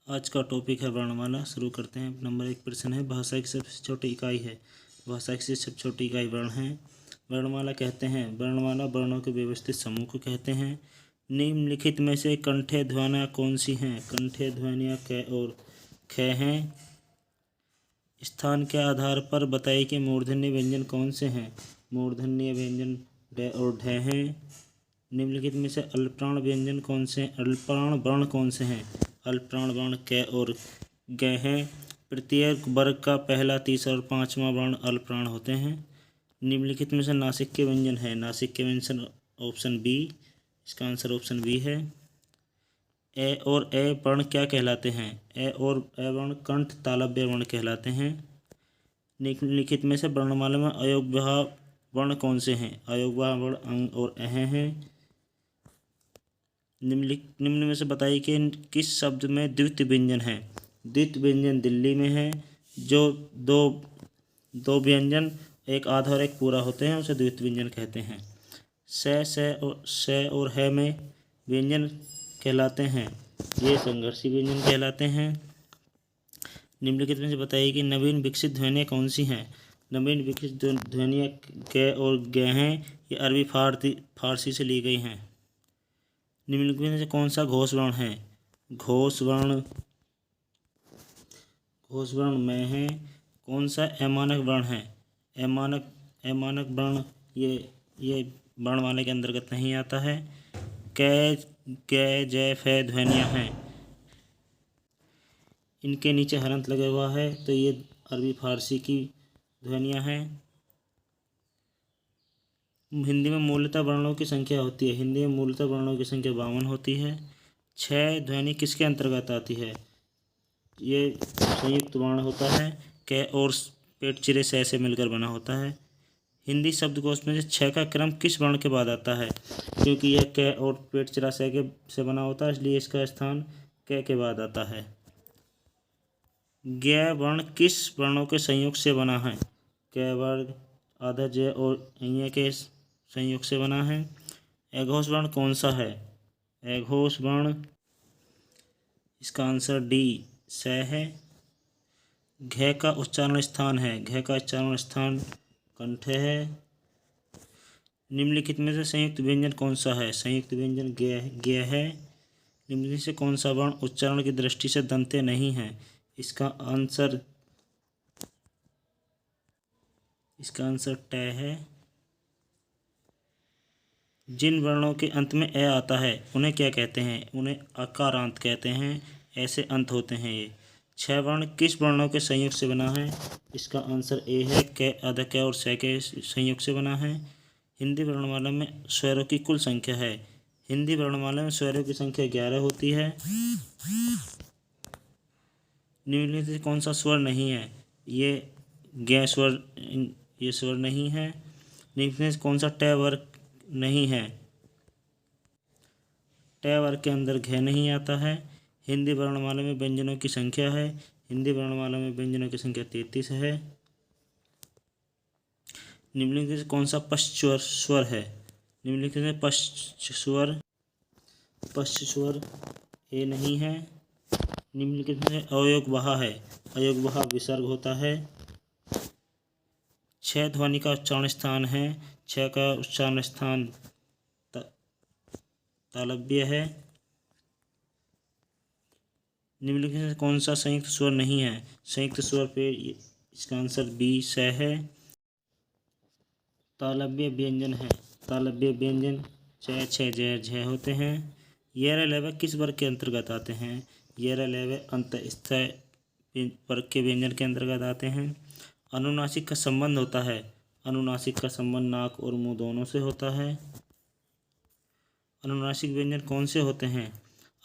आज का टॉपिक है वर्णमाला। शुरू करते हैं। नंबर 1 प्रश्न है, भाषा की सबसे छोटी इकाई है। भाषा की सबसे छोटी इकाई वर्ण है। वर्णमाला कहते हैं, वर्णमाला वर्णों के व्यवस्थित समूह को कहते हैं। निम्नलिखित में से कंठ्य ध्वनियाँ कौन सी हैं? कंठ्य ध्वनियाँ क और ख हैं। स्थान के आधार पर बताइए कि मूर्धन्य व्यंजन कौन से हैं? मूर्धन्य व्यंजन ड और ढ हैं। निम्नलिखित में से अल्पप्राण व्यंजन कौन से हैं? अल्पप्राण वर्ण कौन से हैं? अल्पप्राण वर्ण क और ग हैं। प्रत्येक वर्ग का पहला, तीसरा और पांचवा वर्ण अल्पप्राण होते हैं। निम्नलिखित में से नासिक के व्यंजन है। नासिक के व्यंजन ऑप्शन बी, इसका आंसर ऑप्शन बी है। ए और ए वर्ण क्या कहलाते हैं? ए और ए वर्ण कंठ तालव्य वर्ण कहलाते हैं। निम्नलिखित में से वर्णमाला में अयोग्य वर्ण कौन से हैं? अयोग्य वर्ण अंग और अह हैं। निम्न में से बताइए कि किस शब्द में द्वित्व व्यंजन है? द्वित्व व्यंजन दिल्ली में है। जो दो व्यंजन एक आधा और एक पूरा होते हैं उसे द्वित्व व्यंजन कहते हैं। स और है में व्यंजन कहलाते हैं, ये संघर्षी व्यंजन कहलाते हैं। निम्नलिखित में से बताइए कि नवीन विकसित ध्वनियाँ कौन सी हैं? नवीन विकसित ध्वनियाँ क और ग हैं। ये अरबी फारसी से ली गई हैं। निम्नलिखित में से कौन सा घोष वर्ण है? घोष वर्ण में है। कौन सा अमानक वर्ण है? अमानक वर्ण ये वर्णमाला के अंतर्गत नहीं आता है। कै कै जै फै ध्वनियाँ हैं, इनके नीचे हलंत लगा हुआ है तो ये अरबी फारसी की ध्वनियाँ हैं। हिंदी में मूलतः वर्णों की संख्या होती है। हिंदी में मूलतः वर्णों की संख्या 52 होती है। 6 ध्वनि किसके अंतर्गत आती है? ये संयुक्त वर्ण होता है। क और पेट चिरे से मिलकर बना होता है। हिंदी शब्दकोश में से 6 का क्रम किस वर्ण के बाद आता है? क्योंकि यह क और पेट चिरा से बना होता है, इसलिए इसका स्थान क के बाद आता है। ज्ञ वर्ण किस वर्णों के संयोग से बना है? क वर्ग आधा ज और ञ के संयोग से बना है। अघोष वर्ण कौन सा है? अघोष वर्ण, इसका आंसर डी स है। घ का उच्चारण स्थान है। घ का उच्चारण स्थान कंठ है। निम्नलिखित में से संयुक्त व्यंजन कौन सा है? संयुक्त व्यंजन ज्ञ है। निम्नलिखित से कौन सा वर्ण उच्चारण की दृष्टि से दंत्य नहीं है? इसका आंसर ट है। जिन वर्णों के अंत में ए आता है उन्हें क्या कहते हैं? उन्हें अकारांत कहते हैं। ऐसे अंत होते हैं ये। 6 वर्ण किस वर्णों के संयोग से बना है? इसका आंसर ए है। क आधा क और स के संयोग से बना है। हिंदी वर्णमाला में स्वरों की कुल संख्या है। हिंदी वर्णमाला में स्वरों की संख्या 11 होती है। निम्नलिखित से कौन सा स्वर नहीं है? ये ज्ञ स्वर, ये स्वर नहीं है। निम्नलिखित से कौन सा ट वर्ग नहीं है? ट वर्ग के अंदर घ नहीं आता है। हिंदी वर्णमाला में व्यंजनों की संख्या है। हिंदी वर्णमाला में व्यंजनों की संख्या 33 है। निम्नलिखित से कौन सा पश्च स्वर है? निम्नलिखित में पश्च स्वर ए नहीं है। निम्नलिखित में अयोगवहा है। अयोगवहा विसर्ग होता है। 6 ध्वनि का उच्चारण स्थान है। 6 का उच्चारण स्थान तालव्य है। निम्नलिखित में कौन सा संयुक्त स्वर नहीं है? संयुक्त स्वर पे इसका आंसर बी स है। तालव्य व्यंजन है। तालव्य व्यंजन च छ ज झ होते हैं। येर लेव किस वर्ग के अंतर्गत आते हैं? येर लेव अंतस्थ वर्ग के व्यंजन के अंतर्गत आते हैं। अनुनासिक का संबंध होता है। अनुनासिक का संबंध नाक और मुंह दोनों से होता है। अनुनासिक व्यंजन कौन से होते हैं?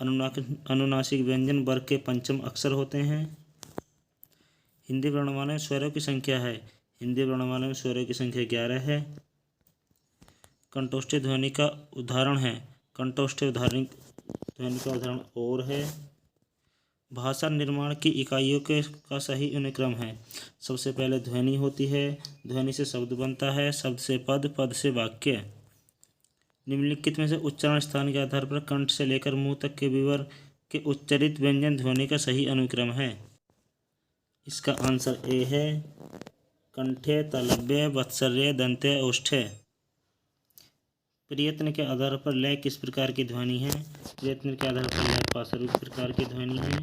अनुनासिक व्यंजन वर्ग के पंचम अक्षर होते हैं। हिंदी वर्णमाला में स्वरों की संख्या है। हिंदी वर्णमाला में स्वरों की संख्या 11 है। कंठोष्ठी ध्वनि का उदाहरण है। कंठोष्ठी ध्वनि का उदाहरण और है। भाषा निर्माण की इकाइयों का सही अनुक्रम है। सबसे पहले ध्वनि होती है। ध्वनि से शब्द बनता है। शब्द से पद, पद से वाक्य। निम्नलिखित में से उच्चारण स्थान के आधार पर कंठ से लेकर मुंह तक के विवरण के उच्चारित व्यंजन ध्वनि का सही अनुक्रम है? इसका आंसर ए है कंठे, तालव्य, वत्सर्य, दंत्य, ओष्ठ्य। प्रयत्न के आधार पर लय किस प्रकार की ध्वनि है? प्रयत्न के आधार पर लय पाशरूप प्रकार की ध्वनि है।